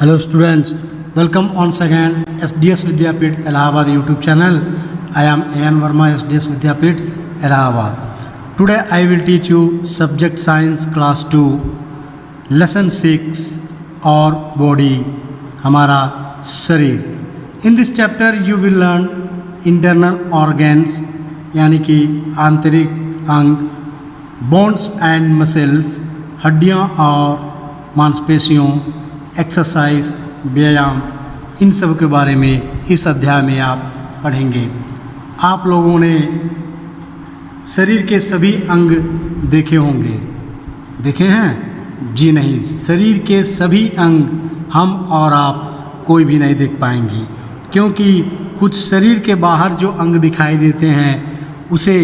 Hello students, welcome once again SDS Vidyapit Allahabad YouTube channel. I am A.N. Verma, SDS Vidyapit Allahabad. Today I will teach you subject science class 2 lesson 6 और body हमारा शरीर. In this chapter you will learn internal organs यानी कि आंतरिक अंग, bones and muscles हड्डियाँ और मांसपेशियों, एक्सरसाइज व्यायाम, इन सब के बारे में इस अध्याय में आप पढ़ेंगे. आप लोगों ने शरीर के सभी अंग देखे होंगे. देखे हैं? जी नहीं. शरीर के सभी अंग हम और आप कोई भी नहीं देख पाएंगे, क्योंकि कुछ शरीर के बाहर जो अंग दिखाई देते हैं उसे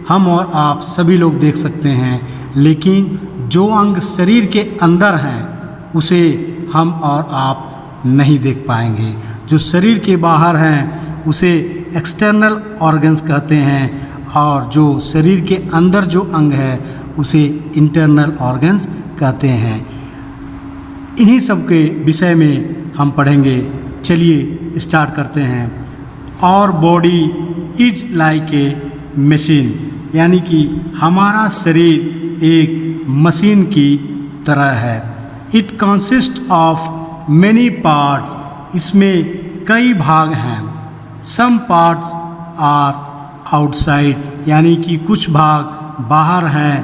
हम और आप सभी लोग देख सकते हैं, लेकिन जो अंग शरीर के अंदर हैं उसे हम और आप नहीं देख पाएंगे. जो शरीर के बाहर हैं उसे एक्सटर्नल ऑर्गन्स कहते हैं, और जो शरीर के अंदर जो अंग है उसे इंटरनल ऑर्गन्स कहते हैं. इन्हीं सब के विषय में हम पढ़ेंगे. चलिए स्टार्ट करते हैं. और body is like a machine, यानी कि हमारा शरीर एक मशीन की तरह है. It consist of many parts, इसमें कई भाग हैं. सम पार्ट्स आर आउटसाइड, यानी कि कुछ भाग बाहर हैं,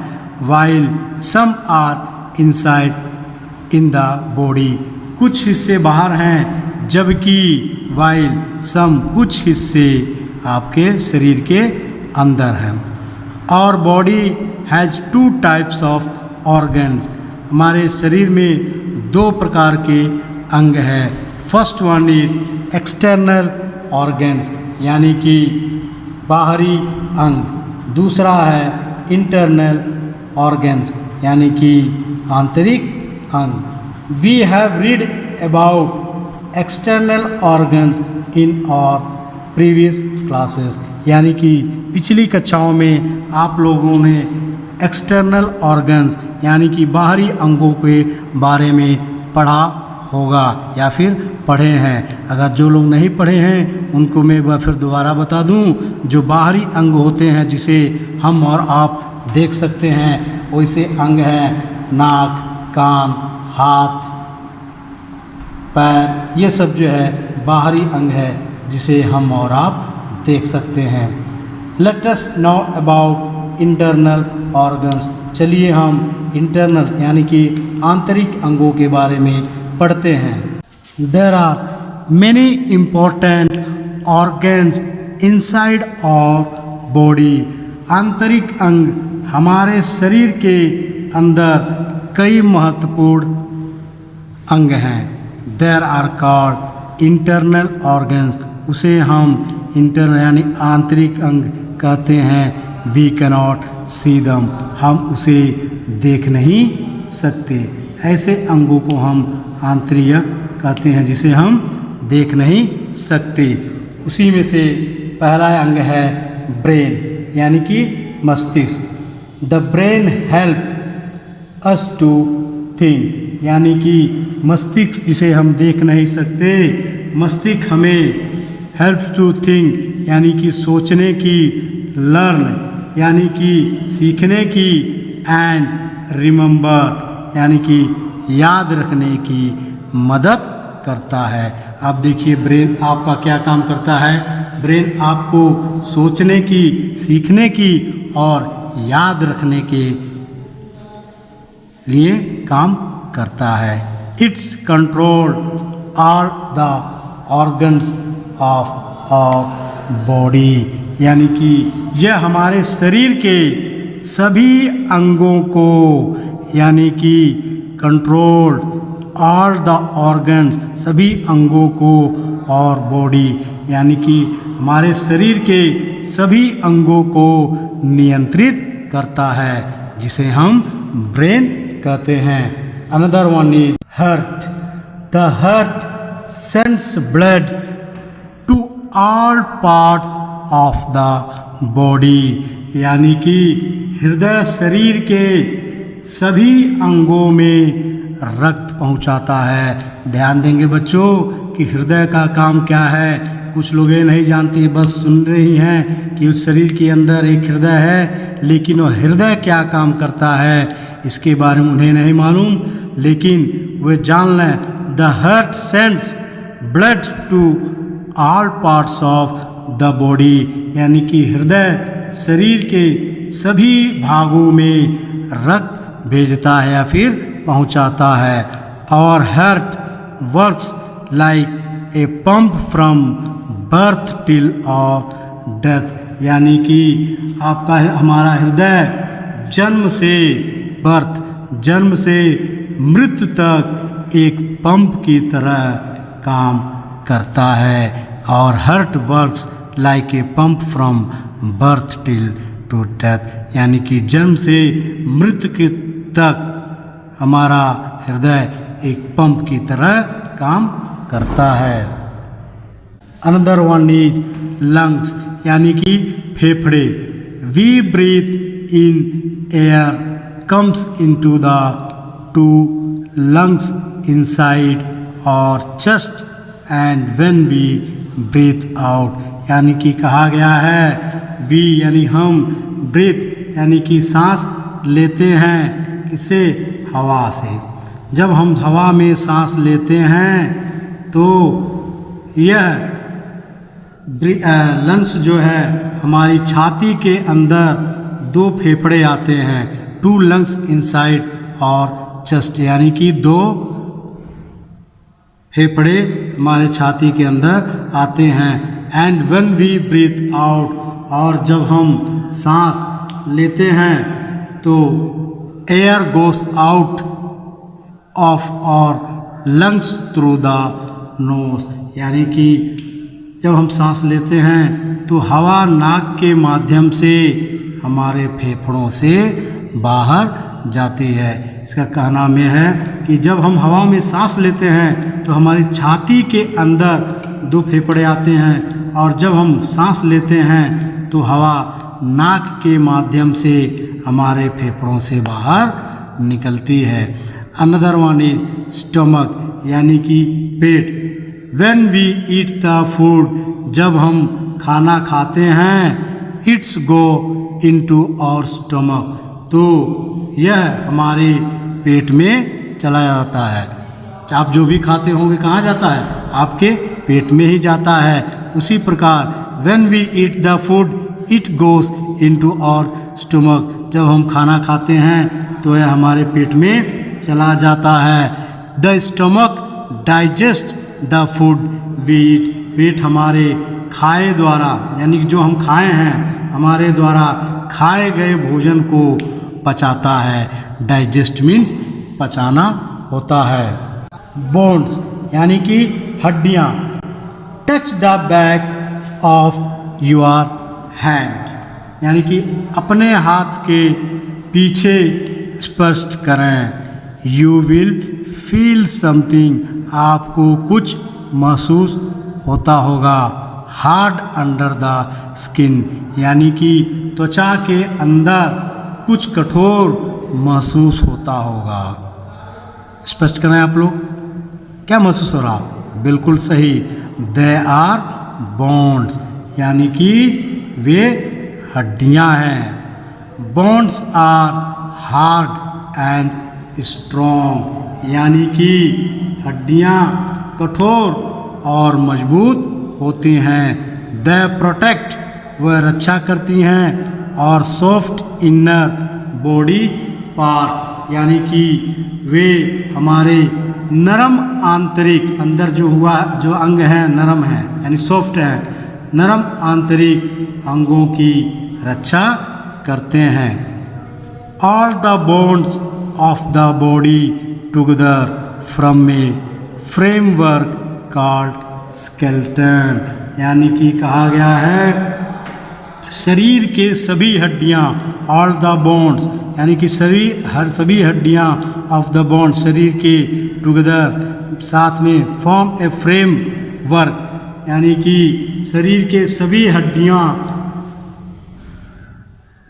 while some are inside in the body, कुछ हिस्से बाहर हैं, जबकि वाइल सम कुछ हिस्से आपके शरीर के अंदर हैं. और body has two types of organs, हमारे शरीर में दो प्रकार के अंग हैं. First one is external organs, यानी कि बाहरी अंग. दूसरा है इंटरनल ऑर्गन्स, यानी कि आंतरिक अंग. We have read about external organs in our previous classes, यानी कि पिछली कक्षाओं में आप लोगों ने एक्सटर्नल ऑर्गन्स यानी कि बाहरी अंगों के बारे में पढ़ा होगा या फिर पढ़े हैं. अगर जो लोग नहीं पढ़े हैं उनको मैं एक बार फिर दोबारा बता दूं. जो बाहरी अंग होते हैं जिसे हम और आप देख सकते हैं, वैसे अंग हैं नाक, कान, हाथ, पैर. ये सब जो है बाहरी अंग है जिसे हम और आप देख सकते हैं. Let us know about internal organs. चलिए हम इंटरनल यानी कि आंतरिक अंगों के बारे में पढ़ते हैं. There are many important organs inside our body. आंतरिक अंग हमारे शरीर के अंदर कई महत्वपूर्ण अंग हैं. There are called internal organs, उसे हम इंटरनल यानी आंतरिक अंग कहते हैं. वी कैनॉट सी दम, हम उसे देख नहीं सकते. ऐसे अंगों को हम आंतरिक कहते हैं जिसे हम देख नहीं सकते. उसी में से पहला अंग है ब्रेन, यानी कि मस्तिष्क. The brain help us to think, यानी कि मस्तिष्क जिसे हम देख नहीं सकते, मस्तिष्क हमें हेल्प टू थिंक यानी कि सोचने की, लर्न यानी कि सीखने की, एंड रिमेंबर यानी कि याद रखने की मदद करता है. आप देखिए ब्रेन आपका क्या काम करता है. ब्रेन आपको सोचने की, सीखने की और याद रखने के लिए काम करता है. It's control all the organs of our body, यानी कि यह हमारे शरीर के सभी अंगों को, यानी कि कंट्रोल ऑल द ऑर्गन्स सभी अंगों को, और बॉडी यानी कि हमारे शरीर के सभी अंगों को नियंत्रित करता है, जिसे हम ब्रेन कहते हैं. Another one is heart. The heart sends blood to all parts of the body, यानी कि हृदय शरीर के सभी अंगों में रक्त पहुंचाता है. ध्यान देंगे बच्चों कि हृदय का काम क्या है। कुछ लोग ये नहीं जानते, बस सुन रहे ही हैं कि उस शरीर के अंदर एक हृदय है, लेकिन वो हृदय क्या काम करता है इसके बारे में उन्हें नहीं मालूम। लेकिन वे जान लें, the heart sends blood to all parts of the body, यानी कि हृदय शरीर के सभी भागों में रक्त भेजता है या फिर पहुंचाता है। और heart works like a pump from birth till और डेथ, यानी कि आपका हमारा हृदय जन्म से मृत्यु तक एक पंप की तरह काम करता है। और heart works like a pump from birth till two death, यानी कि जन्म से मृत्यु तक हमारा हृदय एक पंप की तरह काम करता है। अनदर वन इज लंग्स, यानी कि फेफड़े। We breathe in air comes into the two lungs inside और chest and when we breathe out, यानी कि कहा गया है वी यानी हम, ब्रीथ यानी कि सांस लेते हैं किसे, हवा से। जब हम हवा में सांस लेते हैं तो यह लंग्स जो है हमारी छाती के अंदर दो फेफड़े आते हैं, टू लंग्स इनसाइड और चेस्ट, यानी कि दो फेफड़े हमारे छाती के अंदर आते हैं। And when we breathe out, और जब हम सांस लेते हैं तो air goes out of our lungs through the nose, यानी कि जब हम सांस लेते हैं तो हवा नाक के माध्यम से हमारे फेफड़ों से बाहर जाती है। इसका कहना में है कि जब हम हवा में सांस लेते हैं तो हमारी छाती के अंदर दो फेफड़े आते हैं, और जब हम सांस लेते हैं तो हवा नाक के माध्यम से हमारे फेफड़ों से बाहर निकलती है। अनदर वन इज स्टमक, यानी कि पेट। When we eat the food, जब हम खाना खाते हैं, it's go into our stomach, तो यह हमारे पेट में चला जाता है। आप जो भी खाते होंगे कहाँ जाता है, आपके पेट में ही जाता है। उसी प्रकार when we eat the food it goes into our stomach, जब हम खाना खाते हैं तो यह हमारे पेट में चला जाता है। The stomach digest the food we eat, पेट हमारे खाए द्वारा, यानी कि जो हम खाए हैं हमारे द्वारा खाए गए भोजन को पचाता है। डाइजेस्ट मीन्स पचाना होता है। बोन्स, यानी कि हड्डियाँ। Touch the back of your hand, यानी कि अपने हाथ के पीछे स्पर्श करें। यू विल फील समथिंग, आपको कुछ महसूस होता होगा। हार्ड अंडर द स्किन, यानी कि त्वचा के अंदर कुछ कठोर महसूस होता होगा। स्पष्ट करें आप लोग, क्या महसूस हो रहा? बिल्कुल सही, दे आर बोन्स, यानी कि वे हड्डियां हैं। Bones are hard and strong, यानी कि हड्डियां कठोर और मजबूत होती हैं। दे प्रोटेक्ट, वह रक्षा करती हैं। और सॉफ्ट इनर बॉडी पार्ट, यानी कि वे हमारे नरम आंतरिक, अंदर जो अंग हैं नरम हैं, यानी सॉफ्ट है, नरम आंतरिक अंगों की रक्षा करते हैं। All the bones of the body together from A framework called skeleton, यानी कि कहा गया है शरीर के सभी हड्डियाँ, ऑल द बोन्स, यानी कि सभी हड्डियाँ ऑफ द बोन्स, शरीर के टुगेदर साथ में, फॉर्म ए फ्रेम वर्क, यानी कि शरीर के सभी हड्डियाँ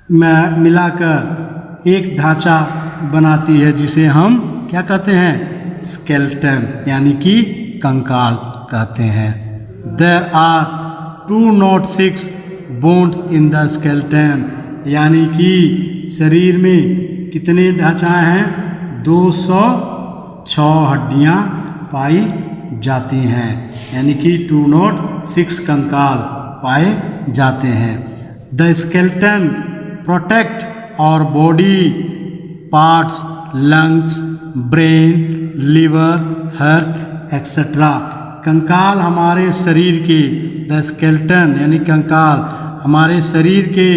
में मिलाकर एक ढांचा बनाती है जिसे हम क्या कहते हैं? स्केलेटन यानी कि कंकाल कहते हैं। There are 206 bones in the skeleton, यानी कि शरीर में कितने ढांचाएं हैं? 206 हड्डियां पाई जाती हैं, यानी कि 206 कंकाल पाए जाते हैं। द स्केलेटन प्रोटेक्ट और body parts, lungs, brain, liver, heart etcetera. कंकाल हमारे शरीर के, द स्केलेटन यानी कंकाल हमारे शरीर के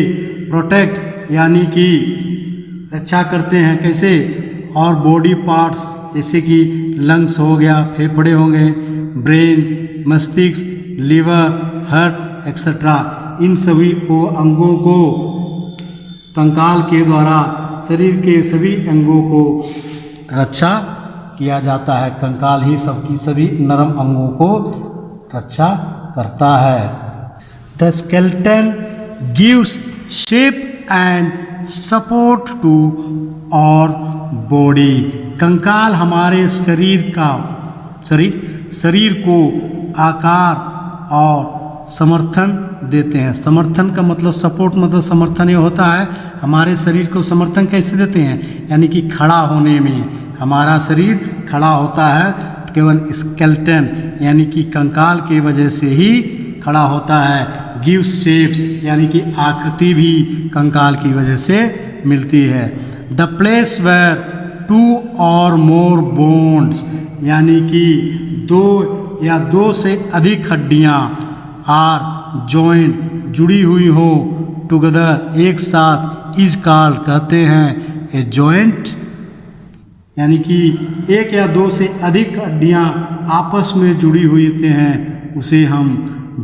प्रोटेक्ट यानी कि रक्षा करते हैं। कैसे? और बॉडी पार्ट्स जैसे कि लंग्स हो गया, फेफड़े होंगे, ब्रेन, मस्तिष्क, लिवर, हार्ट एक्सेट्रा, इन सभी को अंगों को कंकाल के द्वारा शरीर के सभी अंगों को रक्षा किया जाता है। कंकाल ही सबकी सभी नरम अंगों को रक्षा करता है। The skeleton gives shape and support to our body. कंकाल हमारे शरीर को आकार और समर्थन देते हैं। समर्थन का मतलब, सपोर्ट मतलब समर्थन ये होता है, हमारे शरीर को समर्थन कैसे देते हैं? यानी कि खड़ा होने में हमारा शरीर खड़ा होता है केवल स्केलेटन यानी कि कंकाल की वजह से ही खड़ा होता है। गिव शेप यानी कि आकृति भी कंकाल की वजह से मिलती है। द प्लेस वेयर 2 और मोर बोन्स यानी कि 2 या 2 से अधिक हड्डियां आर जॉइंट जुड़ी हुई हो टुगेदर एक साथ, इज कॉल्ड कहते हैं ए जॉइंट। यानी कि 1 या 2 से अधिक हड्डियां आपस में जुड़ी हुई होते हैं, उसे हम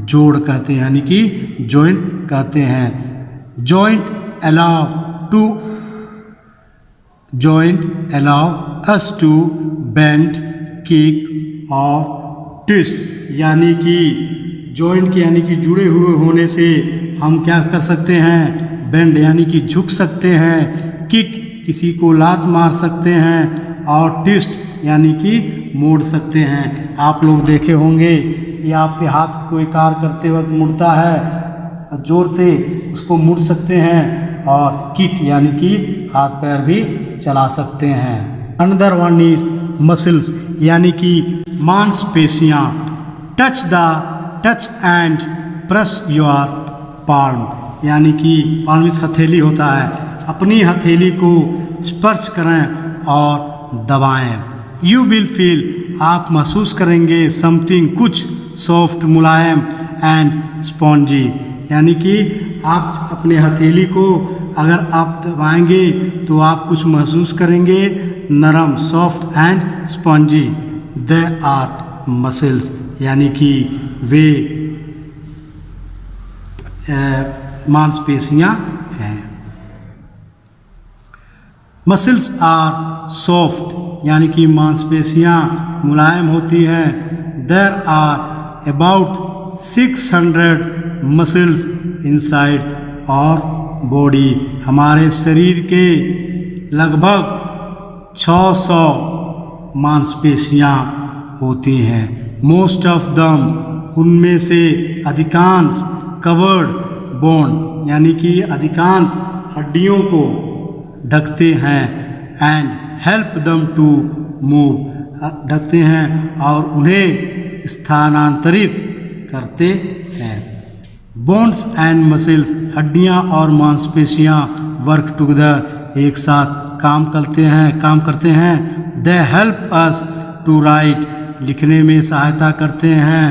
जोड़ कहते हैं, यानी कि जॉइंट कहते हैं। Joint allow us to bend, kick और ट्विस्ट। यानी कि जॉइंट के यानी कि जुड़े हुए होने से हम क्या कर सकते हैं? बेंड यानी कि झुक सकते हैं, किक किसी को लात मार सकते हैं और ट्विस्ट यानी कि मोड़ सकते हैं। आप लोग देखे होंगे कि आपके हाथ कोई कार्य करते वक्त मुड़ता है, जोर से उसको मुड़ सकते हैं, और किक यानी कि हाथ पैर भी चला सकते हैं। अनदर वन इज मसल्स यानी कि मांसपेशियां। Touch and press your palm यानी कि पाल्म हथेली होता है, अपनी हथेली को स्पर्श करें और दबाएं। यू विल फील आप महसूस करेंगे समथिंग कुछ, सॉफ्ट मुलायम एंड स्पॉन्जी। यानी कि आप अपने हथेली को अगर आप दबाएंगे तो आप कुछ महसूस करेंगे नरम, soft and spongy. They our muscles यानी कि वे मांसपेशियां हैं। मसल्स आर सॉफ्ट यानी कि मांसपेशियां मुलायम होती हैं। There are about 600 muscles inside our body. हमारे शरीर के लगभग 600 मांसपेशियां होती हैं। मोस्ट ऑफ दम उनमें से अधिकांश कवर्ड बोन यानी कि अधिकांश हड्डियों को ढकते हैं। And help them to move ढकते हैं और उन्हें स्थानांतरित करते हैं। बोन्स एंड मसल्स हड्डियां और मांसपेशियां वर्क टुगेदर एक साथ काम करते हैं। They help us to write लिखने में सहायता करते हैं,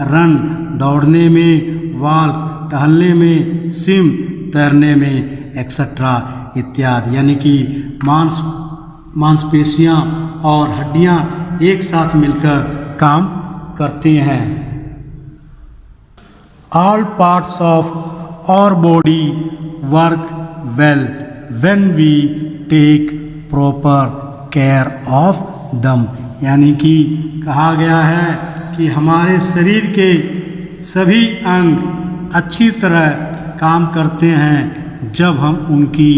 रन दौड़ने में, वॉक टहलने में, स्विम तैरने में एक्सेट्रा इत्यादि। यानी कि मांसपेशियां और हड्डियां एक साथ मिलकर काम करती हैं। All parts of our body work well when we take proper care of them. यानी कि कहा गया है कि हमारे शरीर के सभी अंग अच्छी तरह काम करते हैं जब हम उनकी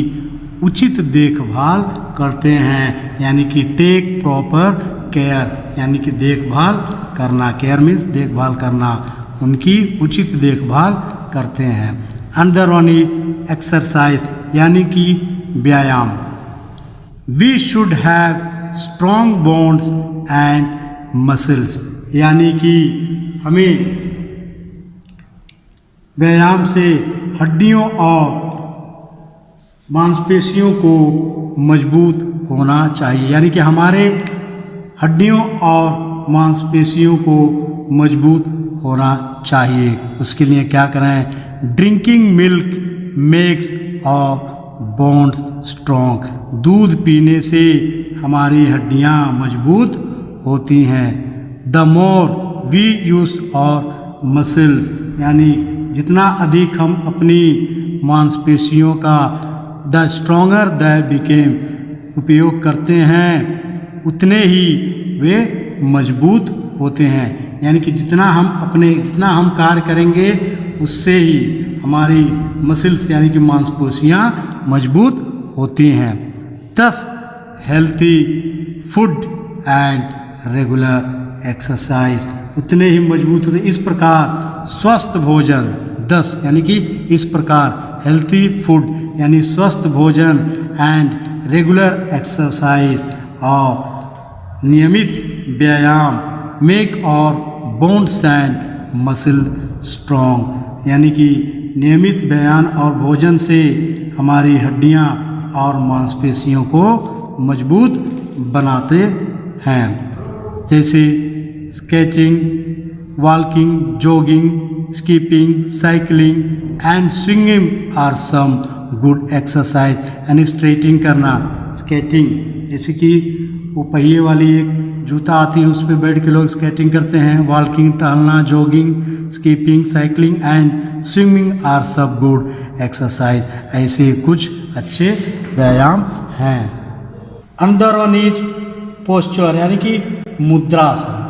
उचित देखभाल करते हैं, यानी कि टेक प्रॉपर केयर, यानी कि देखभाल करना, केयर मीन्स देखभाल करना, उनकी उचित देखभाल करते हैं। अंदर वन एक्सरसाइज, यानी कि व्यायाम। We should have strong bones and muscles, यानी कि हमें व्यायाम से हड्डियों और मांसपेशियों को मजबूत होना चाहिए, यानी कि हमारे हड्डियों और मांसपेशियों को मजबूत होना चाहिए। उसके लिए क्या करें? ड्रिंकिंग मिल्क मेक्स और बोन्स स्ट्रॉन्ग, दूध पीने से हमारी हड्डियाँ मजबूत होती हैं। द मोर वी यूज और मसल्स, यानी जितना अधिक हम अपनी मांसपेशियों का द स्ट्रॉन्गर द बिकेम उपयोग करते हैं, उतने ही वे मजबूत होते हैं, यानी कि जितना हम कार्य करेंगे उससे ही हमारी मसल्स यानी कि मांसपेशियाँ मजबूत होती हैं। दस healthy food and regular exercise उतने ही मजबूत होते। इस प्रकार स्वस्थ भोजन, 10 यानी कि इस प्रकार हेल्थी फूड यानी स्वस्थ भोजन एंड रेगुलर एक्सरसाइज और नियमित व्यायाम मेक और बोन्स एंड मसल स्ट्रॉन्ग, यानी कि नियमित व्यायाम और भोजन से हमारी हड्डियां और मांसपेशियों को मजबूत बनाते हैं। जैसे stretching, walking, jogging, skipping, cycling and swinging are some good exercise, यानी स्ट्रेचिंग करना, स्केटिंग, जैसे कि वो पहिए वाली एक जूता आती है उस पर बैठ के लोग स्केटिंग करते हैं। वॉकिंग टहलना, jogging, skipping, cycling and swimming are some good exercise, ऐसे कुछ अच्छे व्यायाम हैं। अंदर वन इज पोस्चर, यानी कि मुद्रासन,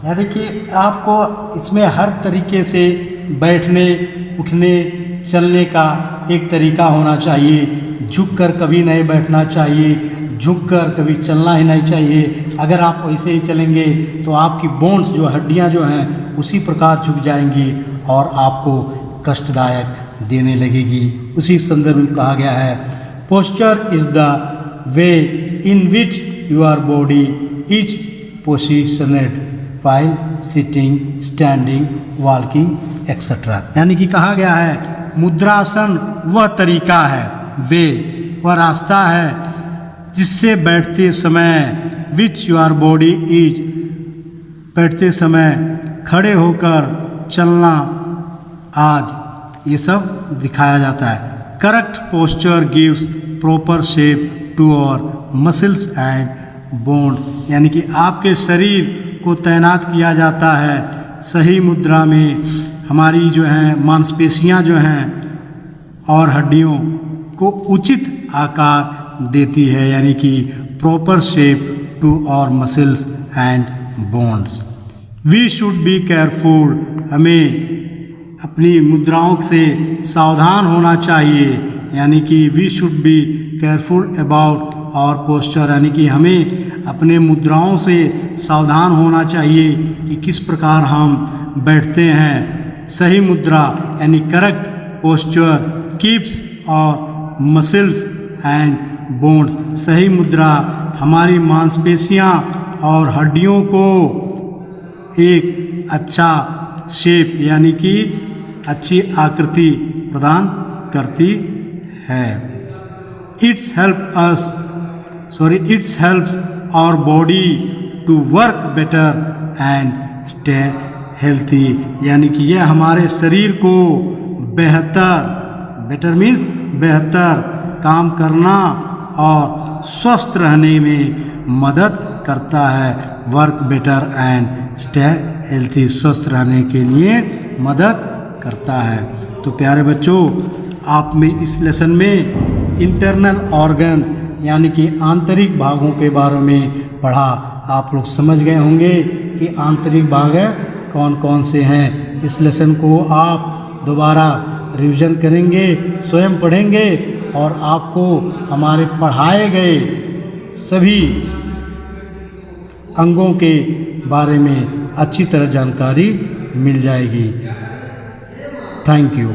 यानी कि आपको इसमें हर तरीके से बैठने, उठने, चलने का एक तरीका होना चाहिए। झुककर कभी नहीं बैठना चाहिए, झुककर कभी चलना ही नहीं चाहिए। अगर आप वैसे ही चलेंगे तो आपकी बोन्स जो हड्डियां जो हैं उसी प्रकार झुक जाएंगी और आपको कष्टदायक देने लगेगी। उसी संदर्भ में कहा गया है posture is the way in which your body is positioned while sitting, standing, walking etcetera, यानी कि कहा गया है मुद्रासन वह तरीका है, वे वह रास्ता है जिससे बैठते समय विच योर बॉडी इज, बैठते समय खड़े होकर चलना आदि ये सब दिखाया जाता है। Correct posture gives proper shape to our muscles and bones, यानी कि आपके शरीर को तैनात किया जाता है। सही मुद्रा में हमारी जो है मांसपेशियां जो हैं और हड्डियों को उचित आकार देती है, यानी कि proper shape to our muscles and bones. We should be careful, हमें अपनी मुद्राओं से सावधान होना चाहिए, यानी कि we should be careful about our posture, यानी कि हमें अपने मुद्राओं से सावधान होना चाहिए कि किस प्रकार हम बैठते हैं। सही मुद्रा यानी करेक्ट पोस्चर कीप्स और मसल्स एंड बोन्स, सही मुद्रा हमारी मांसपेशियां और हड्डियों को एक अच्छा शेप यानी कि अच्छी आकृति प्रदान करती है। It's helps our body to work better and stay healthy, यानी कि यह हमारे शरीर को बेटर मीन्स बेहतर काम करना और स्वस्थ रहने में मदद करता है। Work better and stay healthy, स्वस्थ रहने के लिए मदद करता है। तो प्यारे बच्चों, आप में इस लेसन में इंटरनल ऑर्गन्स यानी कि आंतरिक भागों के बारे में पढ़ा। आप लोग समझ गए होंगे कि आंतरिक भाग कौन कौन से हैं। इस लेसन को आप दोबारा रिवीजन करेंगे, स्वयं पढ़ेंगे और आपको हमारे पढ़ाए गए सभी अंगों के बारे में अच्छी तरह जानकारी मिल जाएगी। Thank you.